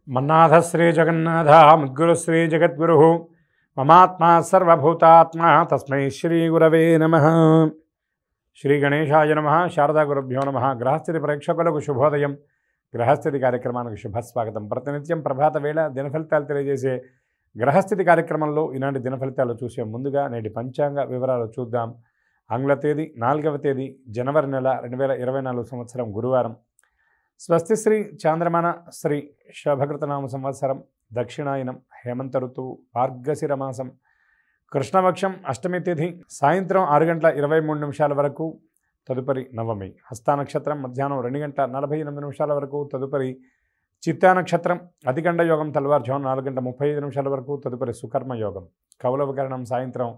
మన్నాథ శ్రీ జగన్నాథ ముద్గురు శ్రీ జగద్గురు మమాత్మా సర్వభూతాత్మా తస్మై శ్రీ గురవే నమ. శ్రీ గణేశాయ నమ. శారదా గురుభ్యో నమ. గ్రహస్థితి ప్రేక్షకులకు శుభోదయం. గ్రహస్థితి కార్యక్రమానికి శుభస్వాగతం. ప్రతినిత్యం ప్రభాత వేళ దిన ఫలితాలు తెలియజేసే గ్రహస్థితి కార్యక్రమంలో ఈనాటి దిన ఫలితాలు చూసే ముందుగా నేటి పంచాంగ వివరాలు చూద్దాం. ఆంగ్ల తేదీ 4వ తేదీ జనవరి నెల 2024 సంవత్సరం గురువారం. స్వస్తి శ్రీ చాంద్రమాన శ్రీ శోభకృతనామ సంవత్సరం దక్షిణాయనం హేమంత ఋతువు మార్గశిర మాసం కృష్ణపక్షం అష్టమి తిథి సాయంత్రం 6:23 వరకు, తదుపరి నవమి. హస్త నక్షత్రం మధ్యాహ్నం 2:48 వరకు, తదుపరి చిత్తా నక్షత్రం అధికండ యోగం తెల్లవారుజామున 4:35 వరకు, తదుపరి సుకర్మ యోగం. కౌలవకరణం సాయంత్రం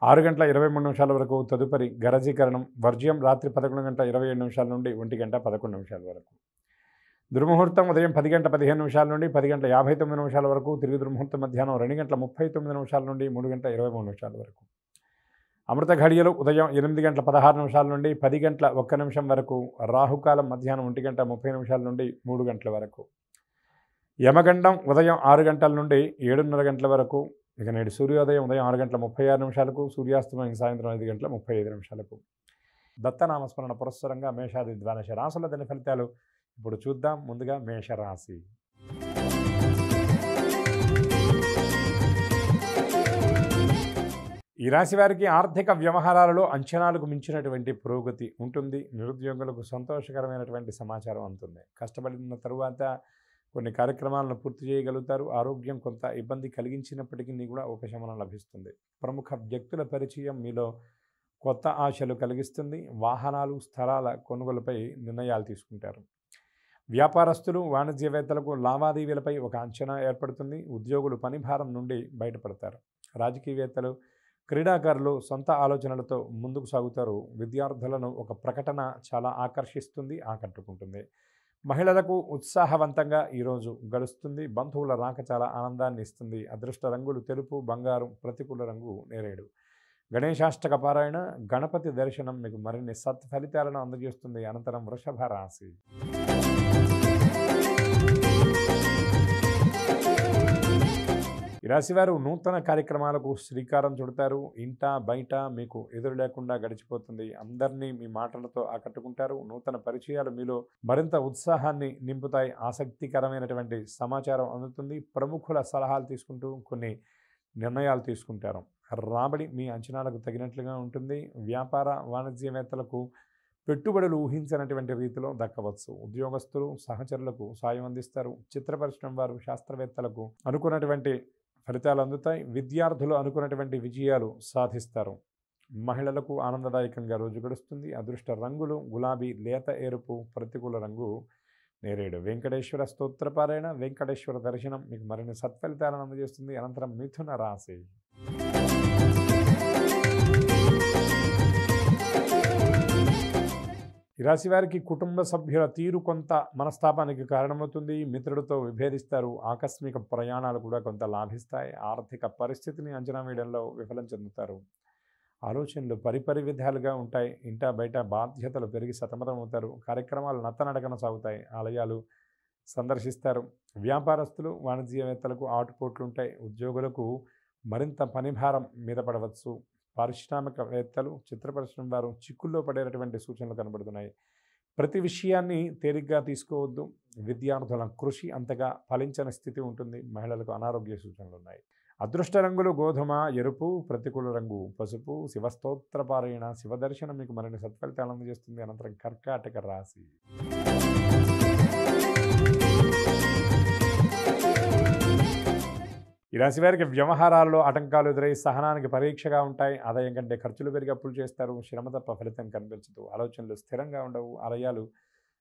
6:23 వరకు, తదుపరి గరజీకరణం. వర్జ్యం రాత్రి 11:27 నుండి 1:11 వరకు. దుర్ముహూర్తం ఉదయం 10:15 నుండి 10:59 వరకు, తిరిగి దుర్ముహూర్తం మధ్యాహ్నం 2:39 నుండి 3:23 వరకు. అమృత ఘడియలు ఉదయం 8:16 నుండి 10:01 వరకు, రాహుకాలం మధ్యాహ్నం 1:30 నుండి 3 గంటల వరకు. యమగండం ఉదయం 6 గంటల నుండి 7:30 వరకు. ఇక నేడు సూర్యోదయం ఉదయం 6:36 సూర్యాస్తమయం సాయంత్రం 5:35. దత్తనామస్మరణ పురస్సరంగా మేషాది ద్వాదశ రాశుల దిన ఫలితాలు ఇప్పుడు చూద్దాం. ముందుగా మేషరాశి. ఈ రాశి వారికి ఆర్థిక వ్యవహారాలలో అంచనాలకు మించినటువంటి పురోగతి ఉంటుంది. నిరుద్యోగులకు సంతోషకరమైనటువంటి సమాచారం అందుతుంది. కష్టపడిన తరువాత కొన్ని కార్యక్రమాలను పూర్తి చేయగలుగుతారు. ఆరోగ్యం కొంత ఇబ్బంది కలిగించినప్పటికీ కూడా ఉపశమనం లభిస్తుంది. ప్రముఖ వ్యక్తుల పరిచయం మీలో కొత్త ఆశలు కలిగిస్తుంది. వాహనాలు స్థలాల కొనుగోలుపై నిర్ణయాలు తీసుకుంటారు. వ్యాపారస్తులు వాణిజ్యవేత్తలకు లావాదేవీలపై ఒక అంచనా ఏర్పడుతుంది. ఉద్యోగులు పని భారం నుండి బయటపడతారు. రాజకీయవేత్తలు క్రీడాకారులు సొంత ఆలోచనలతో ముందుకు సాగుతారు. విద్యార్థులను ఒక ప్రకటన చాలా ఆకట్టుకుంటుంది. మహిళలకు ఉత్సాహవంతంగా ఈరోజు గడుస్తుంది. బంధువుల రాక చాలా ఆనందాన్ని ఇస్తుంది. అదృష్ట రంగులు తెలుపు, బంగారం. ప్రతికూల రంగు నేరేడు. గణేశాష్టక పారాయణ, గణపతి దర్శనం మీకు మరిన్ని సత్ఫలితాలను అందజేస్తుంది. అనంతరం వృషభ రాశి. ఈ రాశివారు నూతన కార్యక్రమాలకు శ్రీకారం చుడతారు. ఇంట బయట మీకు ఎదురు లేకుండా గడిచిపోతుంది. అందరినీ మీ మాటలతో ఆకట్టుకుంటారు. నూతన పరిచయాలు మీలో మరింత ఉత్సాహాన్ని నింపుతాయి. ఆసక్తికరమైనటువంటి సమాచారం అందుతుంది. ప్రముఖుల సలహాలు తీసుకుంటూ కొన్ని నిర్ణయాలు తీసుకుంటారు. రాబడి మీ అంచనాలకు తగినట్లుగా ఉంటుంది. వ్యాపార వాణిజ్యవేత్తలకు పెట్టుబడులు ఊహించినటువంటి రీతిలో దక్కవచ్చు. ఉద్యోగస్తులు సహచరులకు సాయం అందిస్తారు. చిత్ర పరిశ్రమ వారు శాస్త్రవేత్తలకు అనుకున్నటువంటి ఫలితాలు అందుతాయి. విద్యార్థులు అనుకున్నటువంటి విజయాలు సాధిస్తారు. మహిళలకు ఆనందదాయకంగా రోజు గడుస్తుంది. అదృష్ట రంగులు గులాబీ, లేత ఎరుపు. ప్రతికూల రంగు నేరేడు. వెంకటేశ్వర స్తోత్రపారాయణ, వెంకటేశ్వర దర్శనం మీకు మరిన్ని సత్ఫలితాలను అందజేస్తుంది. అనంతరం మిథున రాశి. ఈ రాశి వారికి కుటుంబ సభ్యుల తీరు కొంత మనస్తాపానికి కారణమవుతుంది. మిత్రుడితో విభేదిస్తారు. ఆకస్మిక ప్రయాణాలు కూడా కొంత లాభిస్తాయి. ఆర్థిక పరిస్థితిని అంచనా వేయడంలో విఫలం చెందుతారు. ఆలోచనలు పరిపరి విధాలుగా ఉంటాయి. ఇంట బయట బాధ్యతలు పెరిగి సతమతమవుతారు. కార్యక్రమాలు నత్తనడకన సాగుతాయి. ఆలయాలు సందర్శిస్తారు. వ్యాపారస్తులు వాణిజ్యవేత్తలకు ఆటుపోట్లుంటాయి. ఉద్యోగులకు మరింత పనిభారం మీద పడవచ్చు. పారిశ్రామికవేత్తలు చిత్ర పరిశ్రమ వారు చిక్కుల్లో పడేటటువంటి సూచనలు కనబడుతున్నాయి. ప్రతి విషయాన్ని తేలిగ్గా తీసుకోవద్దు. విద్యార్థుల కృషి అంతగా ఫలించని స్థితి ఉంటుంది. మహిళలకు అనారోగ్య సూచనలు ఉన్నాయి. అదృష్ట రంగులు గోధుమ, ఎరుపు. ప్రతికూల రంగు పసుపు. శివస్తోత్రపారాయణ, శివదర్శనం మీకు మరిన్ని సత్ఫలితాలు అందజేస్తుంది. అనంతరం కర్కాటక రాశి. ఈ రాశి వారికి వ్యవహారాల్లో ఆటంకాలు ఎదురై సహనానికి పరీక్షగా ఉంటాయి. ఆదాయం కంటే ఖర్చులు పెరిగి అప్పులు చేస్తారు. శ్రమ తప్ప ఫలితం కనిపించదు. ఆలోచనలు స్థిరంగా ఉండవు. ఆలయాలు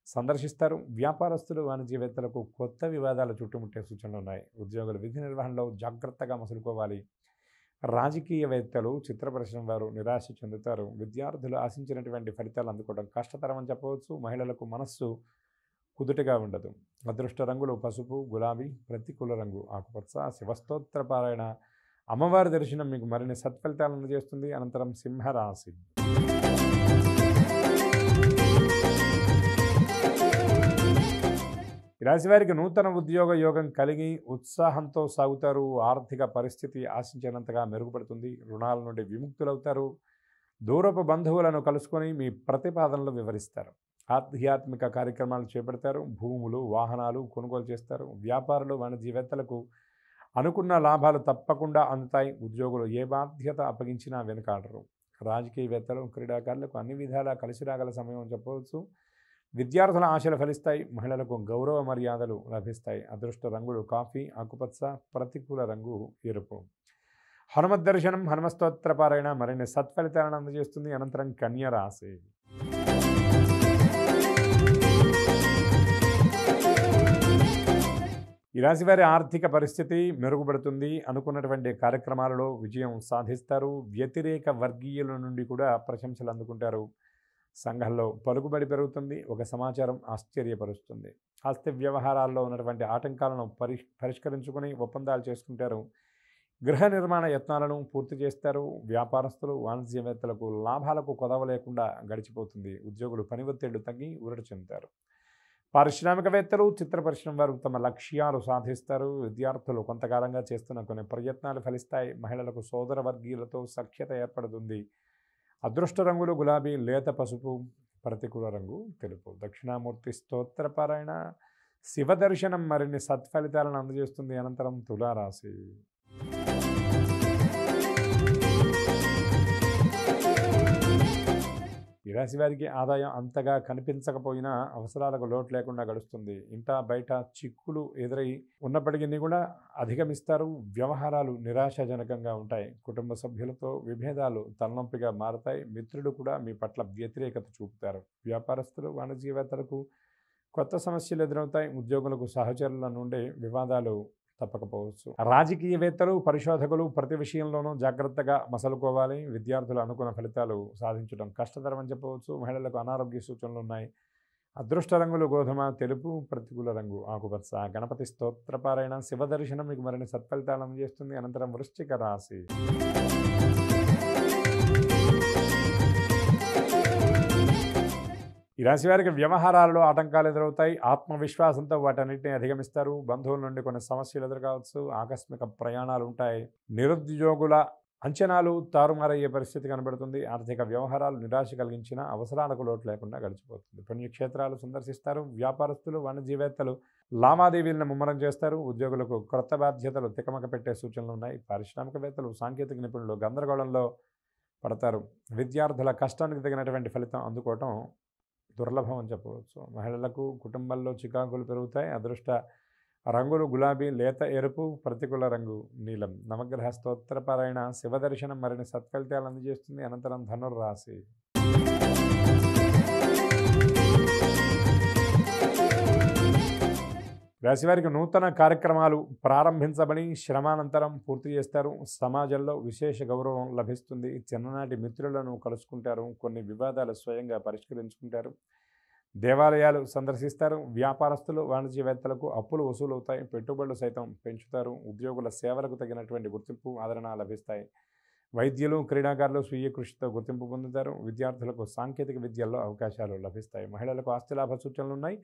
సందర్శిస్తారు. వ్యాపారస్తులు వాణిజ్యవేత్తలకు కొత్త వివాదాలు చుట్టుముట్టే సూచనలు ఉన్నాయి. ఉద్యోగులు విధి నిర్వహణలో జాగ్రత్తగా మసులుకోవాలి. రాజకీయవేత్తలు చిత్ర పరిశ్రమ వారు నిరాశ చెందుతారు. విద్యార్థులు ఆశించినటువంటి ఫలితాలు అందుకోవడం కష్టతరమని చెప్పవచ్చు. మహిళలకు మనస్సు కుదుటగా ఉండదు. అదృష్ట రంగులు పసుపు, గులాబీ. ప్రతికూల రంగు ఆకుపచ్చ. శివస్తోత్రపారాయణ, అమ్మవారి దర్శనం మీకు మరిన్ని సత్ఫలితాలను అందజేస్తుంది. అనంతరం సింహరాశి. ఈ ఈ రాశి వారికి నూతన ఉద్యోగ యోగం కలిగి ఉత్సాహంతో సాగుతారు. ఆర్థిక పరిస్థితి ఆశించినంతగా మెరుగుపడుతుంది. రుణాల నుండి విముక్తులవుతారు. దూరపు బంధువులను కలుసుకొని మీ ప్రతిపాదనలు వివరిస్తారు. ఆధ్యాత్మిక కార్యక్రమాలు చేపడతారు. భూములు, వాహనాలు కొనుగోలు చేస్తారు. వ్యాపారులు, వాణిజ్యవేత్తలకు అనుకున్న లాభాలు తప్పకుండా అందుతాయి. ఉద్యోగులు ఏ బాధ్యత అప్పగించినా వెనుకాడరు. రాజకీయవేత్తలు, క్రీడాకారులకు అన్ని విధాలా కలిసి రాగల సమయం అని చెప్పవచ్చు. విద్యార్థుల ఆశలు ఫలిస్తాయి. మహిళలకు గౌరవ మర్యాదలు లభిస్తాయి. అదృష్ట రంగులు కాఫీ, ఆకుపచ్చ, ప్రతికూల రంగు ఎరుపు. హనుమత్ దర్శనం, హనుమస్తోత్ర పారాయణ మరిన్ని సత్ఫలితాలను అందజేస్తుంది. అనంతరం కన్య రాశి. ఈ రాశి వారి ఆర్థిక పరిస్థితి మెరుగుపడుతుంది. అనుకున్నటువంటి కార్యక్రమాలలో విజయం సాధిస్తారు. వ్యతిరేక వర్గీయుల నుండి కూడా ప్రశంసలు అందుకుంటారు. సంఘంలో పలుకుబడి పెరుగుతుంది. ఒక సమాచారం ఆశ్చర్యపరుస్తుంది. ఆస్తి వ్యవహారాల్లో ఉన్నటువంటి ఆటంకాలను పరిష్కరించుకొని ఒప్పందాలు చేసుకుంటారు. గృహ నిర్మాణ యత్నాలను పూర్తి చేస్తారు. వ్యాపారస్తులు, వాణిజ్యవేత్తలకు లాభాలకు కొదవ లేకుండా గడిచిపోతుంది. ఉద్యోగులు పని ఒత్తిళ్లు తగ్గి ఊరట చెందుతారు. పారిశ్రామికవేత్తలు, చిత్ర పరిశ్రమ వారు తమ లక్ష్యాలు సాధిస్తారు. విద్యార్థులు కొంతకాలంగా చేస్తున్న కొన్ని ప్రయత్నాలు ఫలిస్తాయి. మహిళలకు సోదర వర్గీయులతో సఖ్యత ఏర్పడుతుంది. అదృష్ట రంగులు గులాబీ, లేత పసుపు, ప్రతికూల రంగు తెలుపు. దక్షిణామూర్తి స్తోత్ర పారాయణ, శివ దర్శనం మరిన్ని సత్ఫలితాలను అందజేస్తుంది. అనంతరం తులారాశి. ఈ రాశి వారికి ఆదాయం అంతగా కనిపించకపోయినా అవసరాలకు లోటు లేకుండా గడుస్తుంది. ఇంటా బయట చిక్కులు ఎదురై ఉన్నప్పటికీ కూడా అధిగమిస్తారు. వ్యవహారాలు నిరాశాజనకంగా ఉంటాయి. కుటుంబ సభ్యులతో విభేదాలు తలనొప్పిగా మారతాయి. మిత్రులు కూడా మీ పట్ల వ్యతిరేకత చూపుతారు. వ్యాపారస్తులు, వాణిజ్యవేత్తలకు కొత్త సమస్యలు ఎదురవుతాయి. ఉద్యోగులకు సహచరుల నుండి వివాదాలు తప్పకపోవచ్చు. రాజకీయవేత్తలు, పరిశోధకులు ప్రతి విషయంలోనూ జాగ్రత్తగా మసలుకోవాలి. విద్యార్థులు అనుకున్న ఫలితాలు సాధించడం కష్టతరం అని చెప్పవచ్చు. మహిళలకు అనారోగ్య సూచనలు ఉన్నాయి. అదృష్ట రంగులు గోధుమ, తెలుపు, ప్రతికూల రంగు ఆకుపచ్చ. గణపతి స్తోత్రపారాయణ, శివ దర్శనం మీకు మరిన్ని సత్ఫలితాలు అందజేస్తుంది. అనంతరం వృశ్చిక రాశి. ఈ రాశి వారికి వ్యవహారాలలో ఆటంకాలు ఎదురవుతాయి. ఆత్మవిశ్వాసంతో వాటన్నిటిని అధిగమిస్తారు. బంధువుల నుండి కొన్ని సమస్యలు ఎదురుకావచ్చు. ఆకస్మిక ప్రయాణాలు ఉంటాయి. నిరుద్యోగుల అంచనాలు తారుమారయ్యే పరిస్థితి కనబడుతుంది. ఆర్థిక వ్యవహారాలు నిరాశ కలిగించిన అవసరాలకు లోటు లేకుండా గడిచిపోతుంది. పుణ్యక్షేత్రాలు సందర్శిస్తారు. వ్యాపారస్తులు, వాణిజ్యవేత్తలు లావాదేవీలను ముమ్మరం చేస్తారు. ఉద్యోగులకు క్రొత్త బాధ్యతలు తికమక పెట్టే సూచనలు ఉన్నాయి. పారిశ్రామికవేత్తలు, సాంకేతిక నిపుణులు గందరగోళంలో పడతారు. విద్యార్థుల కష్టానికి తగినటువంటి ఫలితం అందుకోవటం దుర్లభం అని చెప్పవచ్చు. మహిళలకు కుటుంబాల్లో చికాకులు పెరుగుతాయి. అదృష్ట రంగులు గులాబీ, లేత ఎరుపు, ప్రతికూల రంగు నీలం. నవగ్రహ స్తోత్రపారాయణ, శివ దర్శనం మరిన్ని సత్ఫలితాలు అందజేస్తుంది. అనంతరం ధనుర్రాశి. రాశివారికి నూతన కార్యక్రమాలు ప్రారంభించబడి శ్రమానంతరం పూర్తి చేస్తారు. సమాజంలో విశేష గౌరవం లభిస్తుంది. చిన్ననాటి మిత్రులను కలుసుకుంటారు. కొన్ని వివాదాలు స్వయంగా పరిష్కరించుకుంటారు. దేవాలయాలు సందర్శిస్తారు. వ్యాపారస్తులు, వాణిజ్యవేత్తలకు అప్పులు వసూలవుతాయి. పెట్టుబడులు సైతం పెంచుతారు. ఉద్యోగుల సేవలకు తగినటువంటి గుర్తింపు, ఆదరణ లభిస్తాయి. వైద్యులు, క్రీడాకారులు స్వీయ కృషితో గుర్తింపు పొందుతారు. విద్యార్థులకు సాంకేతిక విద్యల్లో అవకాశాలు లభిస్తాయి. మహిళలకు ఆస్తి లాభ సూచనలు ఉన్నాయి.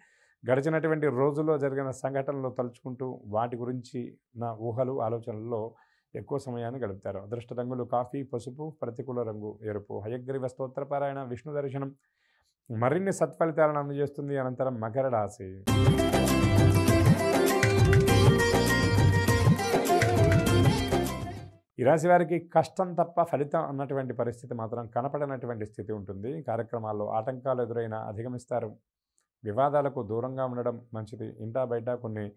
గడిచినటువంటి రోజుల్లో జరిగిన సంఘటనలు తలుచుకుంటూ వాటి గురించి నా ఊహలు, ఆలోచనల్లో ఎక్కువ సమయాన్ని గడుపుతారు. అదృష్ట రంగులు కాఫీ, పసుపు, ప్రతికూల రంగు ఎరుపు. హయగ్రీవ స్తోత్రపారాయణ, విష్ణు దర్శనం మరిన్ని సత్ఫలితాలను అందజేస్తుంది. అనంతరం మకర రాశి. ఈ రాశి వారికి కష్టం తప్ప ఫలితం అన్నటువంటి పరిస్థితి మాత్రం కనపడనటువంటి స్థితి ఉంటుంది. కార్యక్రమాల్లో ఆటంకాలు ఎదురైనా అధిగమిస్తారు. వివాదాలకు దూరంగా ఉండడం మంచిది. ఇంటా బయట కొన్ని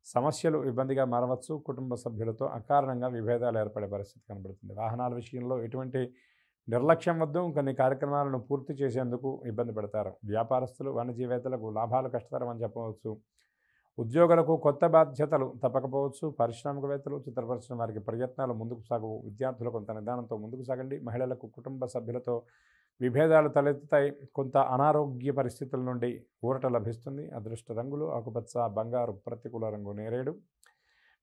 సమస్యలు ఇబ్బందిగా మారవచ్చు. కుటుంబ సభ్యులతో అకారణంగా విభేదాలు ఏర్పడే పరిస్థితి కనబడుతుంది. వాహనాల విషయంలో ఎటువంటి నిర్లక్ష్యం వద్దు. కొన్ని కార్యక్రమాలను పూర్తి చేసేందుకు ఇబ్బంది పడతారు. వ్యాపారస్తులు, వాణిజ్యవేత్తలకు లాభాలు కష్టతరం అని చెప్పవచ్చు. ఉద్యోగులకు కొత్త బాధ్యతలు తప్పకపోవచ్చు. పారిశ్రామికవేత్తలు, చిత్ర పరిశ్రమ వారికి ప్రయత్నాలు ముందుకు సాగు. విద్యార్థులు కొంత నిదానంతో ముందుకు సాగండి. మహిళలకు కుటుంబ సభ్యులతో విభేదాలు తలెత్తుతాయి. కొంత అనారోగ్య పరిస్థితుల నుండి ఊరట లభిస్తుంది. అదృష్ట రంగులు ఆకుపచ్చ, బంగారు, ప్రతికూల రంగు నేరేడు.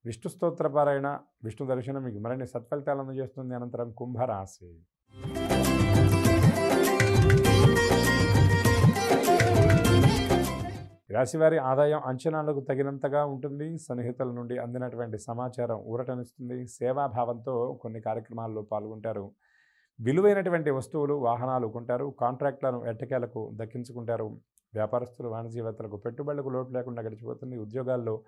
విష్ణు స్తోత్రపారాయణ, విష్ణు దర్శనం మీకు మరిన్ని సత్ఫలితాలు అందజేస్తుంది. అనంతరం కుంభరాశి. ఈ రాశి వారి ఆదాయం అంచనాలకు తగినంతగా ఉంటుంది. సన్నిహితుల నుండి అందినటువంటి సమాచారం ఊరటనిస్తుంది. సేవాభావంతో కొన్ని కార్యక్రమాల్లో పాల్గొంటారు. విలువైనటువంటి వస్తువులు, వాహనాలు కొంటారు. కాంట్రాక్టులను ఎట్టకేలకు దక్కించుకుంటారు. వ్యాపారస్తులు, వాణిజ్యవేత్తలకు పెట్టుబడులకు లోటు లేకుండా గడిచిపోతుంది. ఉద్యోగాల్లో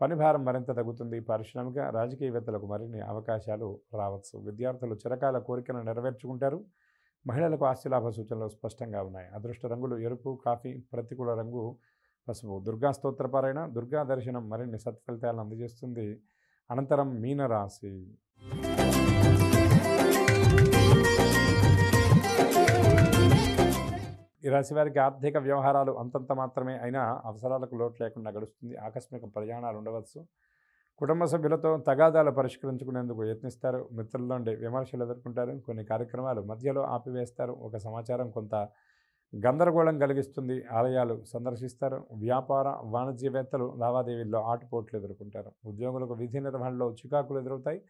పనిభారం మరింత తగ్గుతుంది. పారిశ్రామిక, రాజకీయవేత్తలకు మరిన్ని అవకాశాలు రావచ్చు. విద్యార్థులు చిరకాల కోరికను నెరవేర్చుకుంటారు. మహిళలకు ఆస్తిలాభ సూచనలు స్పష్టంగా ఉన్నాయి. అదృష్ట రంగులు ఎరుపు, కాఫీ. ప్రతికూల రంగు పసుపు. దుర్గా స్తోత్రపారాయణ, దుర్గా దర్శనం మరిన్ని సత్ఫలితాలను అందజేస్తుంది. అనంతరం మీనరాశి. ఈ రాశి వారికి ఆర్థిక వ్యవహారాలు అంతంత మాత్రమే అయినా అవసరాలకు లోటు లేకుండా గడుస్తుంది. ఆకస్మిక ప్రయాణాలు ఉండవచ్చు. కుటుంబ సభ్యులతో తగాదాలు పరిష్కరించుకునేందుకు యత్నిస్తారు. మిత్రుల నుండి విమర్శలు ఎదుర్కొంటారు. కొన్ని కార్యక్రమాలు మధ్యలో ఆపివేస్తారు. ఒక సమాచారం కొంత గందరగోళం కలిగిస్తుంది. ఆలయాలు సందర్శిస్తారు. వ్యాపార, వాణిజ్యవేత్తలు లావాదేవీల్లో ఆటుపోట్లు ఎదుర్కొంటారు. ఉద్యోగులకు విధి నిర్వహణలో చికాకులు ఎదురవుతాయి.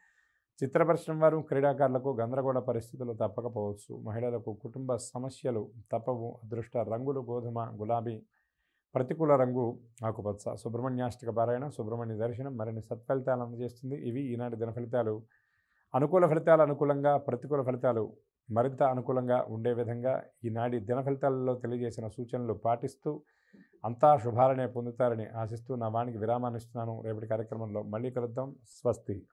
చిత్ర పరిశ్రమ వారు, క్రీడాకారులకు గందరగోళ పరిస్థితులు తప్పకపోవచ్చు. మహిళలకు కుటుంబ సమస్యలు తప్పవు. అదృష్ట రంగులు గోధుమ, గులాబీ. ప్రతికూల రంగు ఆకుపచ్చ. సుబ్రహ్మణ్యాష్టక పారాయణ, సుబ్రహ్మణ్య దర్శనం మరిన్ని సత్ఫలితాలు అందజేస్తుంది. ఇవి ఈనాటి దిన ఫలితాలు. అనుకూల ఫలితాలు అనుకూలంగా, ప్రతికూల ఫలితాలు మరింత అనుకూలంగా ఉండే విధంగా ఈనాటి దిన ఫలితాలలో తెలియజేసిన సూచనలు పాటిస్తూ అంతా శుభాలనే పొందుతారని ఆశిస్తూ నా వానికి విరామాన్ని ఇస్తున్నాను. రేపటి కార్యక్రమంలో మళ్ళీ కలుద్దాం. స్వస్తి.